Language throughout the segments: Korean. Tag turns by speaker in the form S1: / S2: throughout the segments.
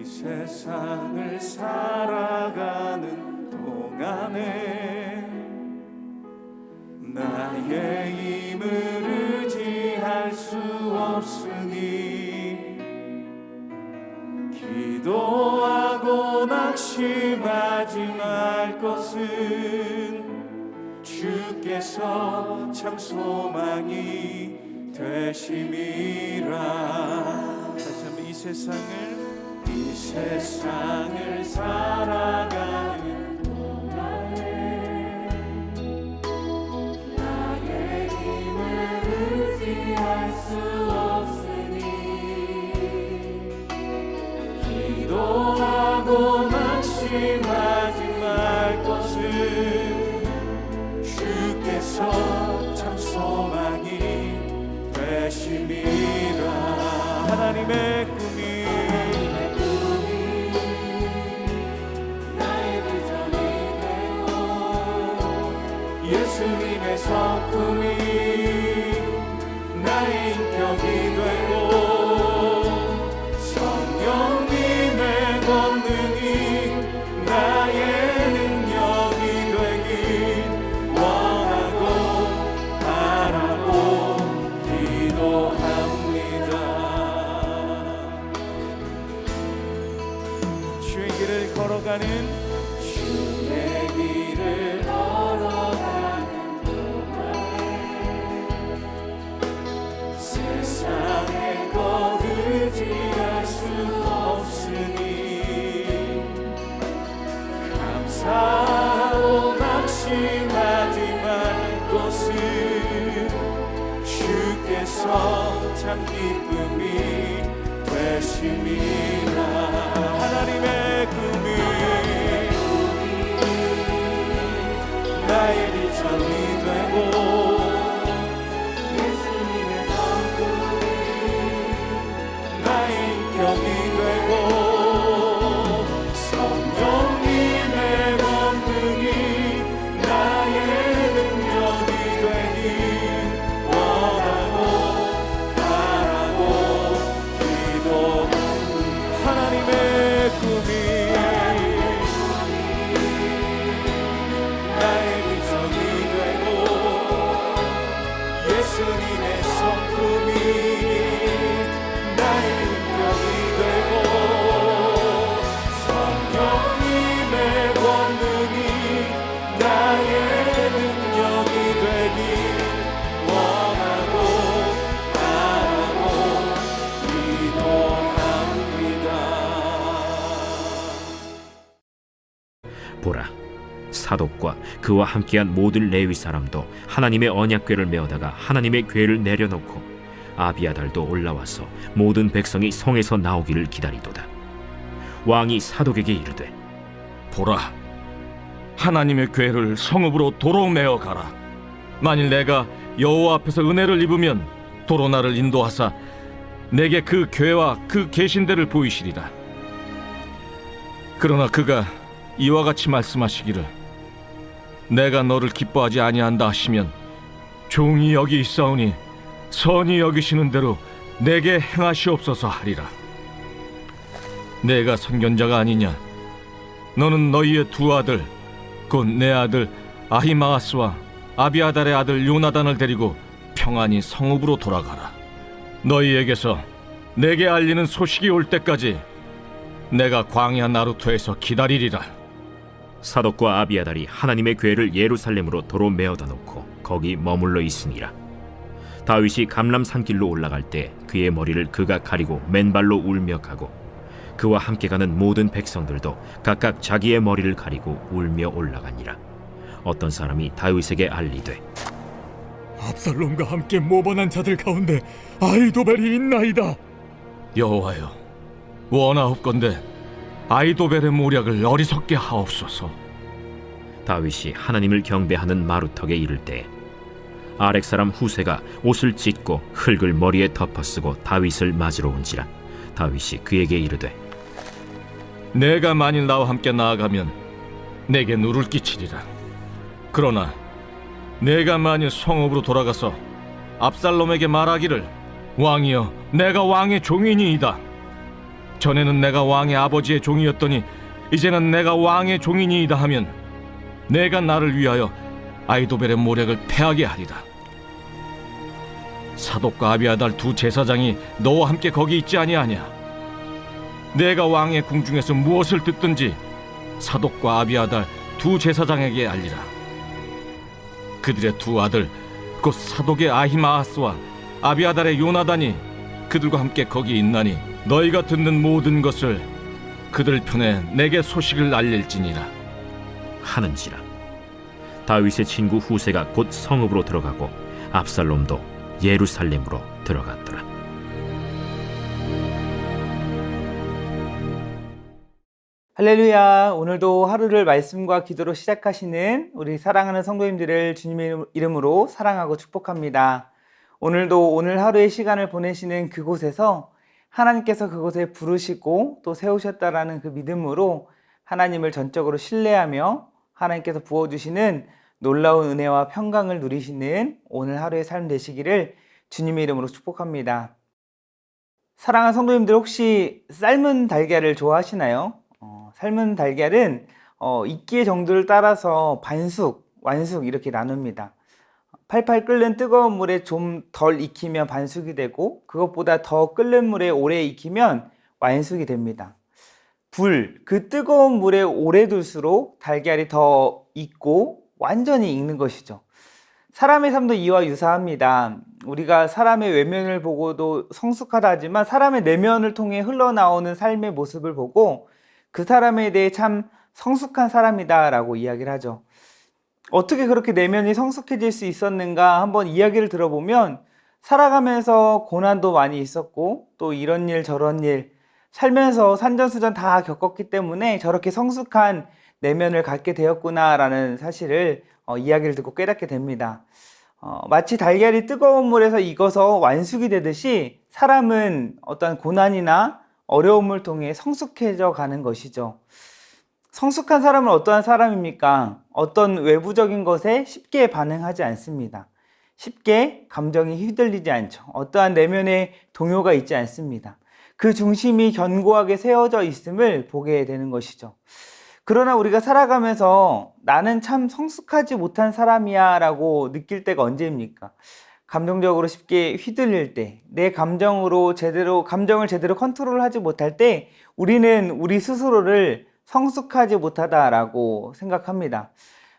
S1: 세상을 살아가는 동안에 나의 힘을 의지할 수 없으니 기도하고 낙심하지 말 것은 주께서 참 소망이 되심이라. 다시 한번 이 세상을 살아가는 동안에 나의 힘을 의지할 수 없으니 기도하고 낙심하지 말 것은 주께서 참 소망이 되심이라. 하나님의 꿈이 예수님의 성품이 나의 인격이 되고 성령님의 권능이 나의 능력이 되길 원하고 바라고 기도합니다. 주의 길을 걸어가는 세상의 것 의지할 수 없으니 감사하고 낙심하지 말 것은 주께서 참 기쁨이 되심이라. 하나님의 꿈이 나의 비전이 되고 인격이 되고 성령님의 권능이 나의 능력이 되길 원하고 바라고 기도합니다. 하나님의 꿈이 나의 비전이 되고 예수님의 성품이 나의 인격이 되고 성령님의 권능이 나의 능력이 되길 원하고 바라고 기도합니다.
S2: 보라, 사독과 그와 함께한 모든 레위 사람도 하나님의 언약궤를 메어다가 하나님의 궤를 내려놓고 아비아달도 올라와서 모든 백성이 성에서 나오기를 기다리도다. 왕이 사독에게 이르되,
S3: 보라, 하나님의 궤를 성읍으로 도로 메어 가라. 만일 내가 여호와 앞에서 은혜를 입으면 도로 나를 인도하사 내게 그 궤와 그 계신대를 보이시리라. 그러나 그가 이와 같이 말씀하시기를 내가 너를 기뻐하지 아니한다 하시면 종이 여기 있사오니 선히 여기시는 대로 내게 행하시옵소서 하리라. 내가 선견자가 아니냐? 너는 너희의 두 아들 곧 내 아들 아히마아스와 아비아달의 아들 요나단을 데리고 평안히 성읍으로 돌아가라. 너희에게서 내게 알리는 소식이 올 때까지 내가 광야 나루토에서 기다리리라.
S2: 사독과 아비아달이 하나님의 궤를 예루살렘으로 도로 메어다 놓고 거기 머물러 있으니라. 다윗이 감람 산길로 올라갈 때 그의 머리를 그가 가리고 맨발로 울며 가고 그와 함께 가는 모든 백성들도 각각 자기의 머리를 가리고 울며 올라가니라. 어떤 사람이 다윗에게 알리되,
S4: 압살롬과 함께 모반한 자들 가운데 아히도벨이 있나이다.
S3: 여호와여, 원하옵건대 아히도벨의 모략을 어리석게 하옵소서.
S2: 다윗이 하나님을 경배하는 마루턱에 이를 때 아렉 사람 후세가 옷을 찢고 흙을 머리에 덮어쓰고 다윗을 맞으러 온지라. 다윗이 그에게 이르되,
S3: 내가 만일 나와 함께 나아가면 내게 누를 끼치리라. 그러나 내가 만일 성읍으로 돌아가서 압살롬에게 말하기를 왕이여 내가 왕의 종이니이다. 전에는 내가 왕의 아버지의 종이었더니 이제는 내가 왕의 종이니이다 하면 내가 나를 위하여 아히도벨의 모략을 패하게 하리라. 사독과 아비아달 두 제사장이 너와 함께 거기 있지 아니하냐? 내가 왕의 궁중에서 무엇을 듣든지 사독과 아비아달 두 제사장에게 알리라. 그들의 두 아들 곧 사독의 아히마아스와 아비아달의 요나단이 그들과 함께 거기 있나니 너희가 듣는 모든 것을 그들 편에 내게 소식을 알릴지니라
S2: 하는지라. 다윗의 친구 후세가 곧 성읍으로 들어가고 압살롬도 예루살렘으로 들어갔더라.
S5: 할렐루야. 오늘도 하루를 말씀과 기도로 시작하시는 우리 사랑하는 성도님들을 주님의 이름으로 사랑하고 축복합니다. 오늘도 오늘 하루의 시간을 보내시는 그곳에서 하나님께서 그곳에 부르시고 또 세우셨다라는 그 믿음으로 하나님을 전적으로 신뢰하며 하나님께서 부어주시는 놀라운 은혜와 평강을 누리시는 오늘 하루의 삶 되시기를 주님의 이름으로 축복합니다. 사랑하는 성도님들, 혹시 삶은 달걀을 좋아하시나요? 삶은 달걀은 익기의 정도를 따라서 반숙, 완숙 이렇게 나눕니다. 팔팔 끓는 뜨거운 물에 좀 덜 익히면 반숙이 되고 그것보다 더 끓는 물에 오래 익히면 완숙이 됩니다. 그 뜨거운 물에 오래 둘수록 달걀이 더 익고 완전히 익는 것이죠. 사람의 삶도 이와 유사합니다. 우리가 사람의 외면을 보고도 성숙하다 하지만 사람의 내면을 통해 흘러나오는 삶의 모습을 보고 그 사람에 대해 참 성숙한 사람이다 라고 이야기를 하죠. 어떻게 그렇게 내면이 성숙해질 수 있었는가 한번 이야기를 들어보면 살아가면서 고난도 많이 있었고 또 이런 일 저런 일 살면서 산전수전 다 겪었기 때문에 저렇게 성숙한 내면을 갖게 되었구나 라는 사실을 이야기를 듣고 깨닫게 됩니다. 마치 달걀이 뜨거운 물에서 익어서 완숙이 되듯이 사람은 어떤 고난이나 어려움을 통해 성숙해져 가는 것이죠. 성숙한 사람은 어떠한 사람입니까? 어떤 외부적인 것에 쉽게 반응하지 않습니다. 쉽게 감정이 휘둘리지 않죠. 어떠한 내면의 동요가 있지 않습니다. 그 중심이 견고하게 세워져 있음을 보게 되는 것이죠. 그러나 우리가 살아가면서 나는 참 성숙하지 못한 사람이야 라고 느낄 때가 언제입니까? 감정적으로 쉽게 휘둘릴 때, 내 감정을 제대로 컨트롤하지 못할 때 우리는 우리 스스로를 성숙하지 못하다라고 생각합니다.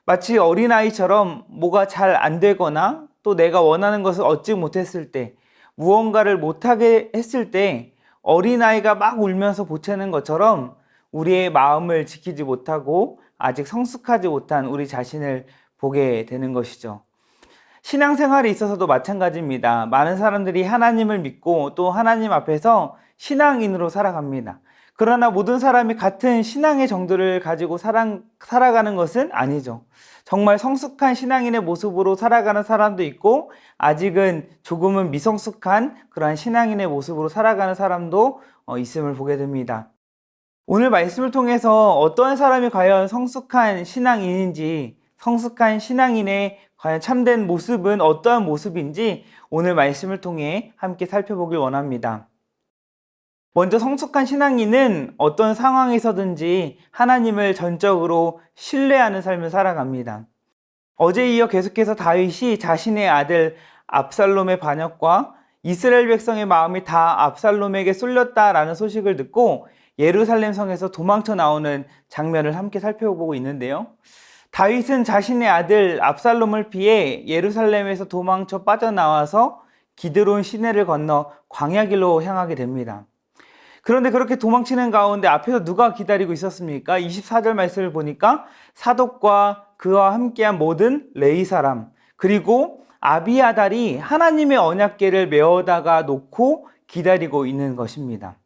S5: 마치 어린아이처럼 뭐가 잘 안 되거나 또 내가 원하는 것을 얻지 못했을 때, 무언가를 못하게 했을 때 어린아이가 막 울면서 보채는 것처럼 우리의 마음을 지키지 못하고 아직 성숙하지 못한 우리 자신을 보게 되는 것이죠. 신앙생활에 있어서도 마찬가지입니다. 많은 사람들이 하나님을 믿고 또 하나님 앞에서 신앙인으로 살아갑니다. 그러나 모든 사람이 같은 신앙의 정도를 가지고 살아가는 것은 아니죠. 정말 성숙한 신앙인의 모습으로 살아가는 사람도 있고 아직은 조금은 미성숙한 그러한 신앙인의 모습으로 살아가는 사람도 있음을 보게 됩니다. 오늘 말씀을 통해서 어떠한 사람이 과연 성숙한 신앙인인지, 성숙한 신앙인의 과연 참된 모습은 어떠한 모습인지 오늘 말씀을 통해 함께 살펴보길 원합니다. 먼저 성숙한 신앙인은 어떤 상황에서든지 하나님을 전적으로 신뢰하는 삶을 살아갑니다. 어제 이어 계속해서 다윗이 자신의 아들 압살롬의 반역과 이스라엘 백성의 마음이 다 압살롬에게 쏠렸다라는 소식을 듣고 예루살렘 성에서 도망쳐 나오는 장면을 함께 살펴보고 있는데요. 다윗은 자신의 아들 압살롬을 피해 예루살렘에서 도망쳐 빠져나와서 기드론 시내를 건너 광야길로 향하게 됩니다. 그런데 그렇게 도망치는 가운데 앞에서 누가 기다리고 있었습니까? 24절 말씀을 보니까 사독과 그와 함께한 모든 레위 사람, 그리고 아비아달이 하나님의 언약궤를 메어다가 놓고 기다리고 있는 것입니다.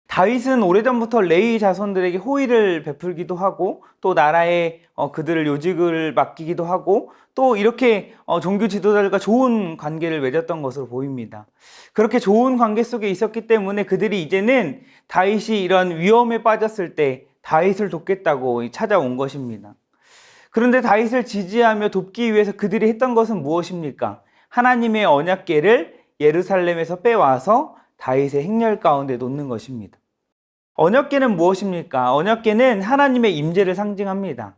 S5: 다윗은 오래전부터 레위 자손들에게 호의를 베풀기도 하고 또 나라에 그들을 요직을 맡기기도 하고 또 이렇게 종교 지도자들과 좋은 관계를 맺었던 것으로 보입니다. 그렇게 좋은 관계 속에 있었기 때문에 그들이 이제는 다윗이 이런 위험에 빠졌을 때 다윗을 돕겠다고 찾아온 것입니다. 그런데 다윗을 지지하며 돕기 위해서 그들이 했던 것은 무엇입니까? 하나님의 언약궤를 예루살렘에서 빼와서 다윗의 행렬 가운데 놓는 것입니다. 언약궤는 무엇입니까? 언약궤는 하나님의 임재를 상징합니다.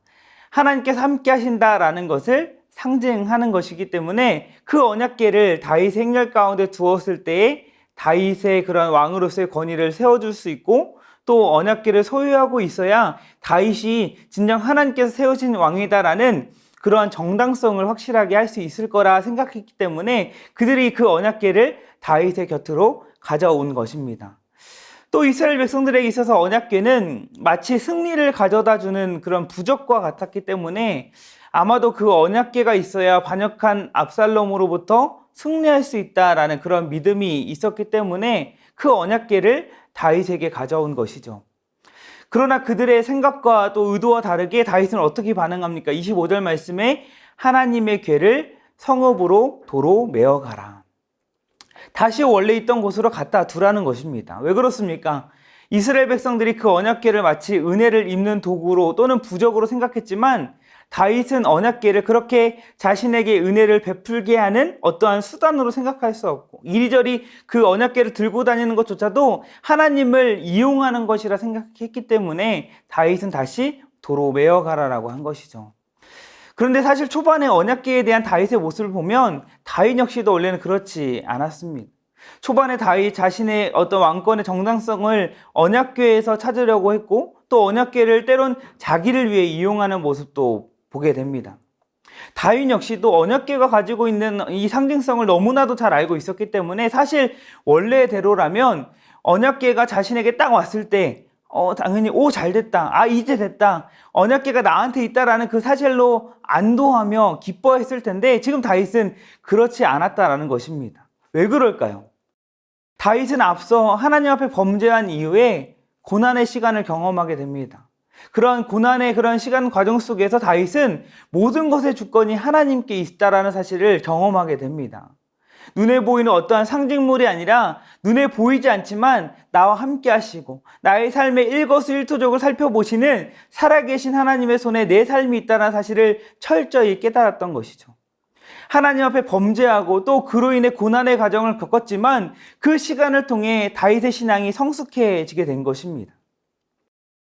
S5: 하나님께서 함께 하신다라는 것을 상징하는 것이기 때문에 그 언약궤를 다윗의 행렬 가운데 두었을 때에 다윗의 그런 왕으로서의 권위를 세워줄 수 있고, 또 언약궤를 소유하고 있어야 다윗이 진정 하나님께서 세우신 왕이다라는 그러한 정당성을 확실하게 할 수 있을 거라 생각했기 때문에 그들이 그 언약궤를 다윗의 곁으로 가져온 것입니다. 또 이스라엘 백성들에게 있어서 언약궤는 마치 승리를 가져다주는 그런 부적과 같았기 때문에 아마도 그 언약궤가 있어야 반역한 압살롬으로부터 승리할 수 있다라는 그런 믿음이 있었기 때문에 그 언약궤를 다윗에게 가져온 것이죠. 그러나 그들의 생각과 또 의도와 다르게 다윗은 어떻게 반응합니까? 25절 말씀에 하나님의 궤를 성읍으로 도로 메어가라. 다시 원래 있던 곳으로 갖다 두라는 것입니다. 왜 그렇습니까? 이스라엘 백성들이 그 언약궤를 마치 은혜를 입는 도구로 또는 부적으로 생각했지만 다윗은 언약궤를 그렇게 자신에게 은혜를 베풀게 하는 어떠한 수단으로 생각할 수 없고, 이리저리 그 언약궤를 들고 다니는 것조차도 하나님을 이용하는 것이라 생각했기 때문에 다윗은 다시 도로 메어가라라고 한 것이죠. 그런데 사실 초반에 언약궤에 대한 다윗의 모습을 보면 다윗 역시도 원래는 그렇지 않았습니다. 초반에 다윗 자신의 어떤 왕권의 정당성을 언약궤에서 찾으려고 했고, 또 언약궤를 때론 자기를 위해 이용하는 모습도 보게 됩니다. 다윗 역시도 언약궤가 가지고 있는 이 상징성을 너무나도 잘 알고 있었기 때문에 사실 원래대로라면 언약궤가 자신에게 딱 왔을 때 당연히 잘 됐다, 이제 됐다, 언약궤가 나한테 있다라는 그 사실로 안도하며 기뻐했을 텐데 지금 다윗은 그렇지 않았다라는 것입니다. 왜 그럴까요? 다윗은 앞서 하나님 앞에 범죄한 이후에 고난의 시간을 경험하게 됩니다. 그런 고난의 그런 시간 과정 속에서 다윗은 모든 것의 주권이 하나님께 있다라는 사실을 경험하게 됩니다. 눈에 보이는 어떠한 상징물이 아니라 눈에 보이지 않지만 나와 함께 하시고 나의 삶의 일거수일투족을 살펴보시는 살아계신 하나님의 손에 내 삶이 있다는 사실을 철저히 깨달았던 것이죠. 하나님 앞에 범죄하고 또 그로 인해 고난의 과정을 겪었지만 그 시간을 통해 다윗의 신앙이 성숙해지게 된 것입니다.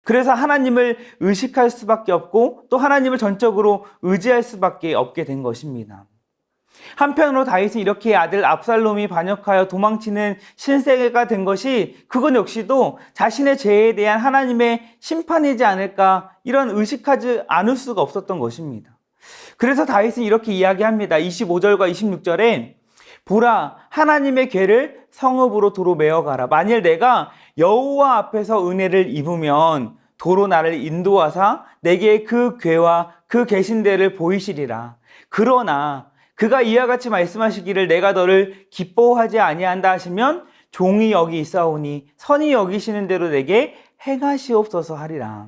S5: 그래서 하나님을 의식할 수밖에 없고 또 하나님을 전적으로 의지할 수밖에 없게 된 것입니다. 한편으로 다윗은 이렇게 아들 압살롬이 반역하여 도망치는 신세가 된 것이 그건 역시도 자신의 죄에 대한 하나님의 심판이지 않을까, 이런 의식하지 않을 수가 없었던 것입니다. 그래서 다윗은 이렇게 이야기합니다. 25절과 26절에 보라, 하나님의 궤를 성읍으로 도로 메어가라. 만일 내가 여호와 앞에서 은혜를 입으면 도로 나를 인도하사 내게 그 궤와 그 계신 데를 보이시리라. 그러나 그가 이와 같이 말씀하시기를 내가 너를 기뻐하지 아니한다 하시면 종이 여기 있사오니 선히 여기시는 대로 내게 행하시옵소서 하리라.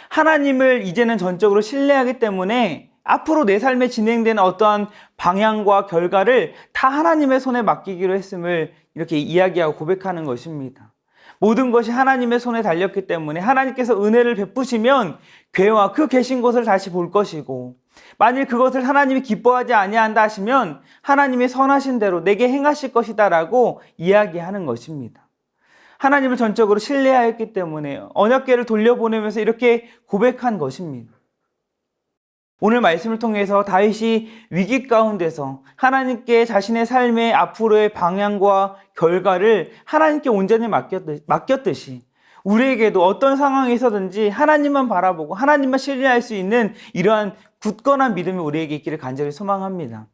S5: 하나님을 이제는 전적으로 신뢰하기 때문에 앞으로 내 삶에 진행되는 어떠한 방향과 결과를 다 하나님의 손에 맡기기로 했음을 이렇게 이야기하고 고백하는 것입니다. 모든 것이 하나님의 손에 달렸기 때문에 하나님께서 은혜를 베푸시면 궤와 그 계신 곳을 다시 볼 것이고, 만일 그것을 하나님이 기뻐하지 아니한다 하시면 하나님이 선하신 대로 내게 행하실 것이다 라고 이야기하는 것입니다. 하나님을 전적으로 신뢰하였기 때문에 언약궤를 돌려보내면서 이렇게 고백한 것입니다. 오늘 말씀을 통해서 다윗이 위기 가운데서 하나님께 자신의 삶의 앞으로의 방향과 결과를 하나님께 온전히 맡겼듯이 우리에게도 어떤 상황에서든지 하나님만 바라보고 하나님만 신뢰할 수 있는 이러한 굳건한 믿음이 우리에게 있기를 간절히 소망합니다.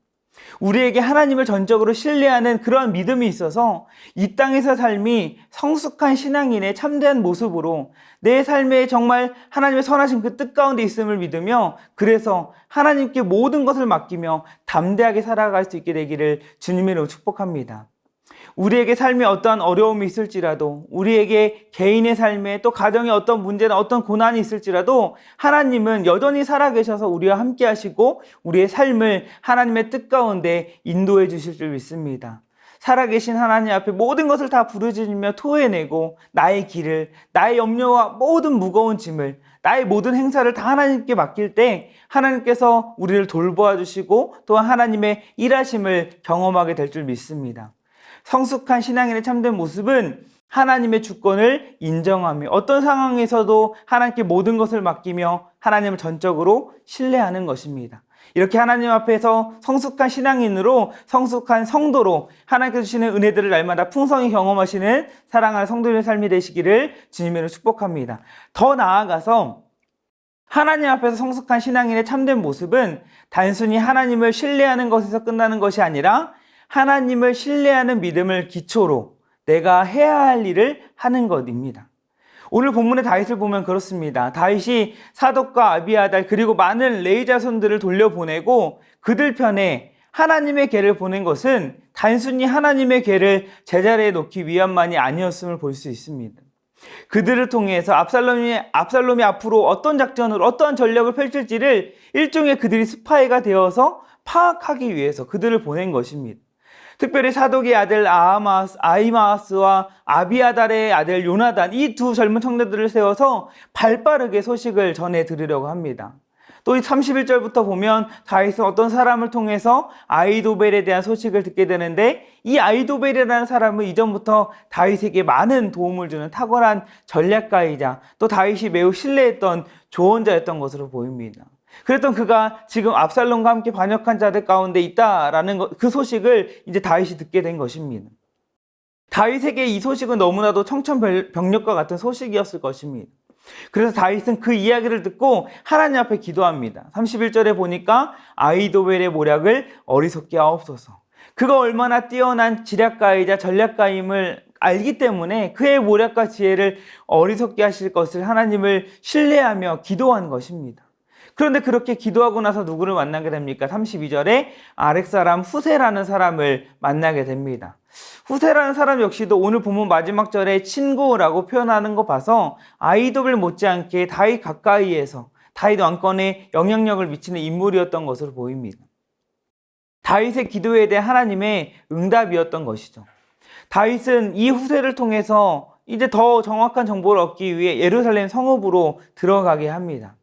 S5: 우리에게 하나님을 전적으로 신뢰하는 그러한 믿음이 있어서 이 땅에서 삶이 성숙한 신앙인의 참된 모습으로 내 삶에 정말 하나님의 선하신 그 뜻 가운데 있음을 믿으며, 그래서 하나님께 모든 것을 맡기며 담대하게 살아갈 수 있게 되기를 주님의 이름으로 축복합니다. 우리에게 삶에 어떠한 어려움이 있을지라도, 우리에게 개인의 삶에 또 가정에 어떤 문제나 어떤 고난이 있을지라도 하나님은 여전히 살아계셔서 우리와 함께 하시고 우리의 삶을 하나님의 뜻 가운데 인도해 주실 줄 믿습니다. 살아계신 하나님 앞에 모든 것을 다 부르짖으며 토해내고 나의 길을, 나의 염려와 모든 무거운 짐을, 나의 모든 행사를 다 하나님께 맡길 때 하나님께서 우리를 돌보아 주시고 또한 하나님의 일하심을 경험하게 될 줄 믿습니다. 성숙한 신앙인의 참된 모습은 하나님의 주권을 인정하며 어떤 상황에서도 하나님께 모든 것을 맡기며 하나님을 전적으로 신뢰하는 것입니다. 이렇게 하나님 앞에서 성숙한 신앙인으로, 성숙한 성도로 하나님께서 주시는 은혜들을 날마다 풍성히 경험하시는 사랑하는 성도의 삶이 되시기를 주님으로 축복합니다. 더 나아가서 하나님 앞에서 성숙한 신앙인의 참된 모습은 단순히 하나님을 신뢰하는 것에서 끝나는 것이 아니라 하나님을 신뢰하는 믿음을 기초로 내가 해야 할 일을 하는 것입니다. 오늘 본문의 다윗을 보면 그렇습니다. 다윗이 사독과 아비아달 그리고 많은 레위 자손들을 돌려보내고 그들 편에 하나님의 궤를 보낸 것은 단순히 하나님의 궤를 제자리에 놓기 위함만이 아니었음을 볼 수 있습니다. 그들을 통해서 압살롬이 앞으로 어떤 작전을, 어떠한 전략을 펼칠지를 일종의 그들이 스파이가 되어서 파악하기 위해서 그들을 보낸 것입니다. 특별히 사독의 아들 아히마아스와 아비아달의 아들 요나단, 이 두 젊은 청년들을 세워서 발빠르게 소식을 전해 드리려고 합니다. 또 이 31절부터 보면 다윗은 어떤 사람을 통해서 아히도벨에 대한 소식을 듣게 되는데, 이 아히도벨이라는 사람은 이전부터 다윗에게 많은 도움을 주는 탁월한 전략가이자 또 다윗이 매우 신뢰했던 조언자였던 것으로 보입니다. 그랬던 그가 지금 압살롬과 함께 반역한 자들 가운데 있다라는 그 소식을 이제 다윗이 듣게 된 것입니다. 다윗에게 이 소식은 너무나도 청천벽력과 같은 소식이었을 것입니다. 그래서 다윗은 그 이야기를 듣고 하나님 앞에 기도합니다. 31절에 보니까 아히도벨의 모략을 어리석게 하옵소서. 그가 얼마나 뛰어난 지략가이자 전략가임을 알기 때문에 그의 모략과 지혜를 어리석게 하실 것을 하나님을 신뢰하며 기도한 것입니다. 그런데 그렇게 기도하고 나서 누구를 만나게 됩니까? 32절에 아렉 사람 후세라는 사람을 만나게 됩니다. 후세라는 사람 역시도 오늘 본문 마지막 절에 친구라고 표현하는 거 봐서 아히도벨 못지않게 다윗 가까이에서 다윗 왕권에 영향력을 미치는 인물이었던 것으로 보입니다. 다윗의 기도에 대한 하나님의 응답이었던 것이죠. 다윗은 이 후세를 통해서 이제 더 정확한 정보를 얻기 위해 예루살렘 성읍으로 들어가게 합니다.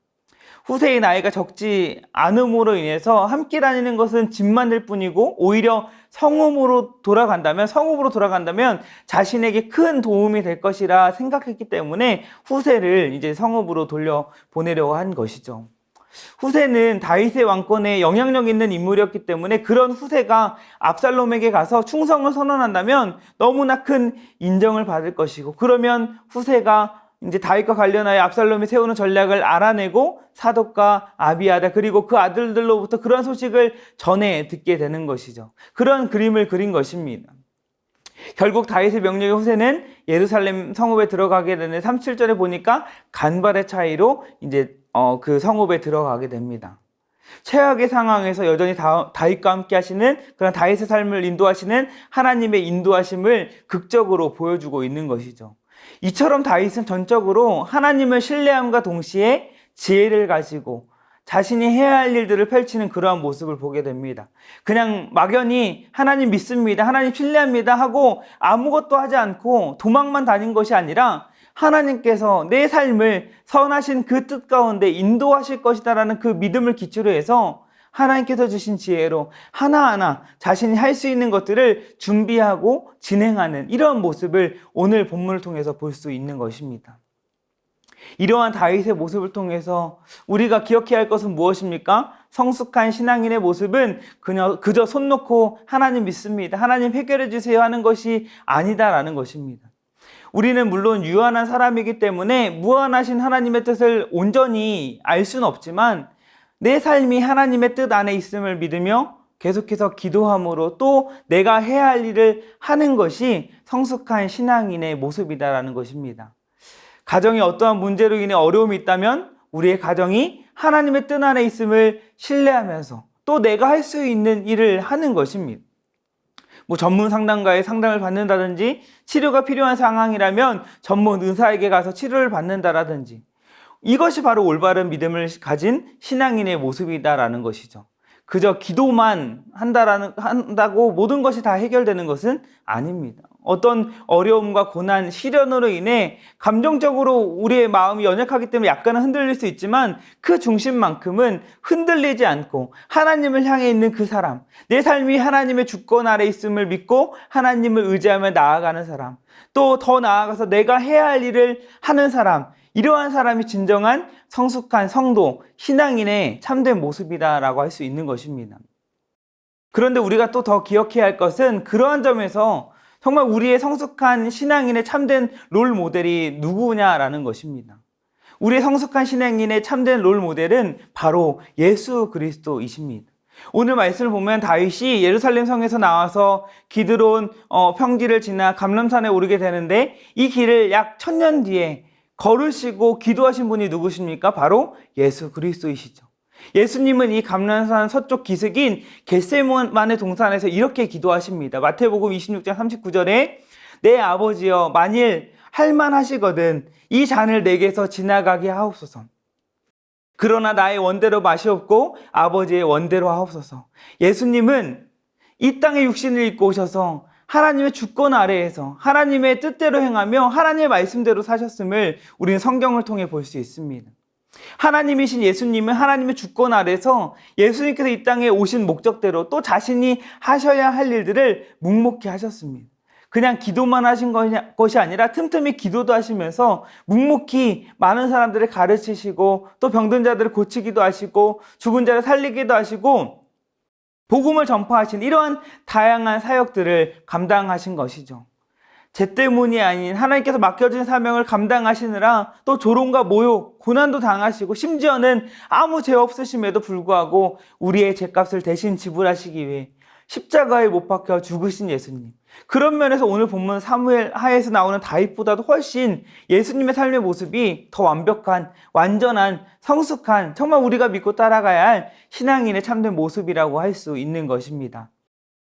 S5: 후세의 나이가 적지 않음으로 인해서 함께 다니는 것은 짐만 될 뿐이고 오히려 성읍으로 돌아간다면 자신에게 큰 도움이 될 것이라 생각했기 때문에 후세를 이제 성읍으로 돌려 보내려고 한 것이죠. 후세는 다윗의 왕권에 영향력 있는 인물이었기 때문에 그런 후세가 압살롬에게 가서 충성을 선언한다면 너무나 큰 인정을 받을 것이고, 그러면 후세가 이제 다윗과 관련하여 압살롬이 세우는 전략을 알아내고 사독과 아비아달 그리고 그 아들들로부터 그런 소식을 전해 듣게 되는 것이죠. 그런 그림을 그린 것입니다. 결국 다윗의 명령의 후세는 예루살렘 성읍에 들어가게 되는 37절에 보니까 간발의 차이로 이제 그 성읍에 들어가게 됩니다. 최악의 상황에서 여전히 다윗과 함께 하시는 그런 다윗의 삶을 인도하시는 하나님의 인도하심을 극적으로 보여주고 있는 것이죠. 이처럼 다윗은 전적으로 하나님을 신뢰함과 동시에 지혜를 가지고 자신이 해야 할 일들을 펼치는 그러한 모습을 보게 됩니다. 그냥 막연히 하나님 믿습니다, 하나님 신뢰합니다 하고 아무것도 하지 않고 도망만 다닌 것이 아니라 하나님께서 내 삶을 선하신 그 뜻 가운데 인도하실 것이다라는 그 믿음을 기초로 해서 하나님께서 주신 지혜로 하나하나 자신이 할 수 있는 것들을 준비하고 진행하는 이러한 모습을 오늘 본문을 통해서 볼 수 있는 것입니다. 이러한 다윗의 모습을 통해서 우리가 기억해야 할 것은 무엇입니까? 성숙한 신앙인의 모습은 그저 손 놓고 하나님 믿습니다, 하나님 해결해 주세요 하는 것이 아니다라는 것입니다. 우리는 물론 유한한 사람이기 때문에 무한하신 하나님의 뜻을 온전히 알 수는 없지만 내 삶이 하나님의 뜻 안에 있음을 믿으며 계속해서 기도함으로 또 내가 해야 할 일을 하는 것이 성숙한 신앙인의 모습이다라는 것입니다. 가정에 어떠한 문제로 인해 어려움이 있다면 우리의 가정이 하나님의 뜻 안에 있음을 신뢰하면서 또 내가 할 수 있는 일을 하는 것입니다. 전문 상담가의 상담을 받는다든지 치료가 필요한 상황이라면 전문 의사에게 가서 치료를 받는다라든지, 이것이 바로 올바른 믿음을 가진 신앙인의 모습이다라는 것이죠. 그저 기도만 한다고 모든 것이 다 해결되는 것은 아닙니다. 어떤 어려움과 고난, 시련으로 인해 감정적으로 우리의 마음이 연약하기 때문에 약간은 흔들릴 수 있지만 그 중심만큼은 흔들리지 않고 하나님을 향해 있는 그 사람, 내 삶이 하나님의 주권 아래 있음을 믿고 하나님을 의지하며 나아가는 사람, 또 더 나아가서 내가 해야 할 일을 하는 사람, 이러한 사람이 진정한 성숙한 성도, 신앙인의 참된 모습이다라고 할 수 있는 것입니다. 그런데 우리가 또 더 기억해야 할 것은 그러한 점에서 정말 우리의 성숙한 신앙인의 참된 롤 모델이 누구냐라는 것입니다. 우리의 성숙한 신앙인의 참된 롤 모델은 바로 예수 그리스도이십니다. 오늘 말씀을 보면 다윗이 예루살렘 성에서 나와서 기드론 평지를 지나 감람산에 오르게 되는데 이 길을 약 1000년 뒤에 걸으시고 기도하신 분이 누구십니까? 바로 예수 그리스도이시죠. 예수님은 이 감람산 서쪽 기슭인 겟세마네 동산에서 이렇게 기도하십니다. 마태복음 26장 39절에 내 아버지여 만일 할만하시거든 이 잔을 내게서 지나가게 하옵소서. 그러나 나의 원대로 마시옵고 아버지의 원대로 하옵소서. 예수님은 이 땅에 육신을 입고 오셔서 하나님의 주권 아래에서 하나님의 뜻대로 행하며 하나님의 말씀대로 사셨음을 우리는 성경을 통해 볼 수 있습니다. 하나님이신 예수님은 하나님의 주권 아래서 예수님께서 이 땅에 오신 목적대로 또 자신이 하셔야 할 일들을 묵묵히 하셨습니다. 그냥 기도만 하신 것이 아니라 틈틈이 기도도 하시면서 묵묵히 많은 사람들을 가르치시고 또 병든 자들을 고치기도 하시고 죽은 자를 살리기도 하시고 복음을 전파하신 이러한 다양한 사역들을 감당하신 것이죠. 제 때문이 아닌 하나님께서 맡겨진 사명을 감당하시느라 또 조롱과 모욕, 고난도 당하시고 심지어는 아무 죄 없으심에도 불구하고 우리의 죄값을 대신 지불하시기 위해 십자가에 못 박혀 죽으신 예수님. 그런 면에서 오늘 본문 사무엘 하에서 나오는 다윗보다도 훨씬 예수님의 삶의 모습이 더 완벽한, 완전한, 성숙한, 정말 우리가 믿고 따라가야 할 신앙인의 참된 모습이라고 할 수 있는 것입니다.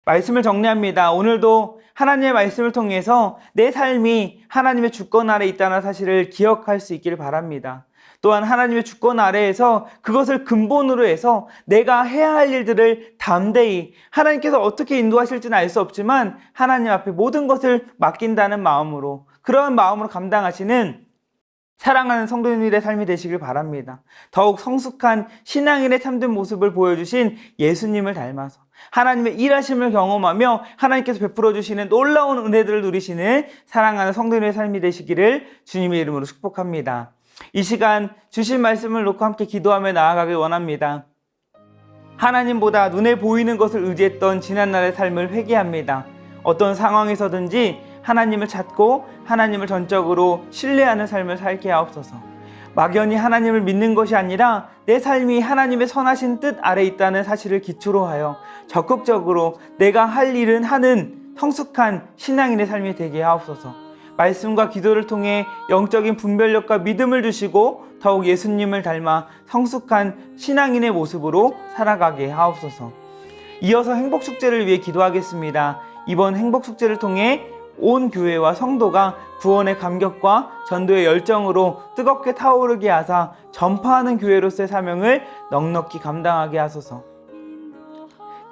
S5: 말씀을 정리합니다. 오늘도 하나님의 말씀을 통해서 내 삶이 하나님의 주권 아래 있다는 사실을 기억할 수 있기를 바랍니다. 또한 하나님의 주권 아래에서 그것을 근본으로 해서 내가 해야 할 일들을 담대히 하나님께서 어떻게 인도하실지는 알 수 없지만 하나님 앞에 모든 것을 맡긴다는 마음으로 그러한 마음으로 감당하시는 사랑하는 성도님들의 삶이 되시길 바랍니다. 더욱 성숙한 신앙인의 참된 모습을 보여주신 예수님을 닮아서 하나님의 일하심을 경험하며 하나님께서 베풀어 주시는 놀라운 은혜들을 누리시는 사랑하는 성도님의 삶이 되시기를 주님의 이름으로 축복합니다. 이 시간 주신 말씀을 놓고 함께 기도하며 나아가길 원합니다. 하나님보다 눈에 보이는 것을 의지했던 지난날의 삶을 회개합니다. 어떤 상황에서든지 하나님을 찾고 하나님을 전적으로 신뢰하는 삶을 살게 하옵소서. 막연히 하나님을 믿는 것이 아니라 내 삶이 하나님의 선하신 뜻 아래 있다는 사실을 기초로 하여 적극적으로 내가 할 일은 하는 성숙한 신앙인의 삶이 되게 하옵소서. 말씀과 기도를 통해 영적인 분별력과 믿음을 주시고 더욱 예수님을 닮아 성숙한 신앙인의 모습으로 살아가게 하옵소서. 이어서 행복축제를 위해 기도하겠습니다. 이번 행복축제를 통해 온 교회와 성도가 구원의 감격과 전도의 열정으로 뜨겁게 타오르게 하사 전파하는 교회로서의 사명을 넉넉히 감당하게 하소서.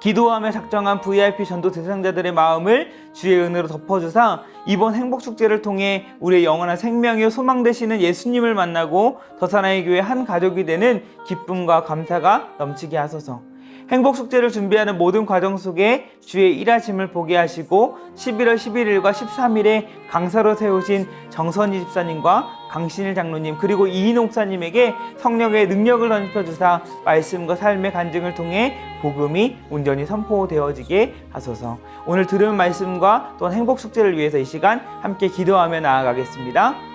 S5: 기도하며 작정한 VIP 전도 대상자들의 마음을 주의 은혜로 덮어주사 이번 행복축제를 통해 우리의 영원한 생명이요 소망 되시는 예수님을 만나고 더사나이 교회 한 가족이 되는 기쁨과 감사가 넘치게 하소서. 행복축제를 준비하는 모든 과정 속에 주의 일하심을 보게 하시고 11월 11일과 13일에 강사로 세우신 정선희 집사님과 강신일 장로님 그리고 이인옥 목사님에게 성령의 능력을 던져주사 말씀과 삶의 간증을 통해 복음이 온전히 선포되어지게 하소서. 오늘 들은 말씀과 또한 행복축제를 위해서 이 시간 함께 기도하며 나아가겠습니다.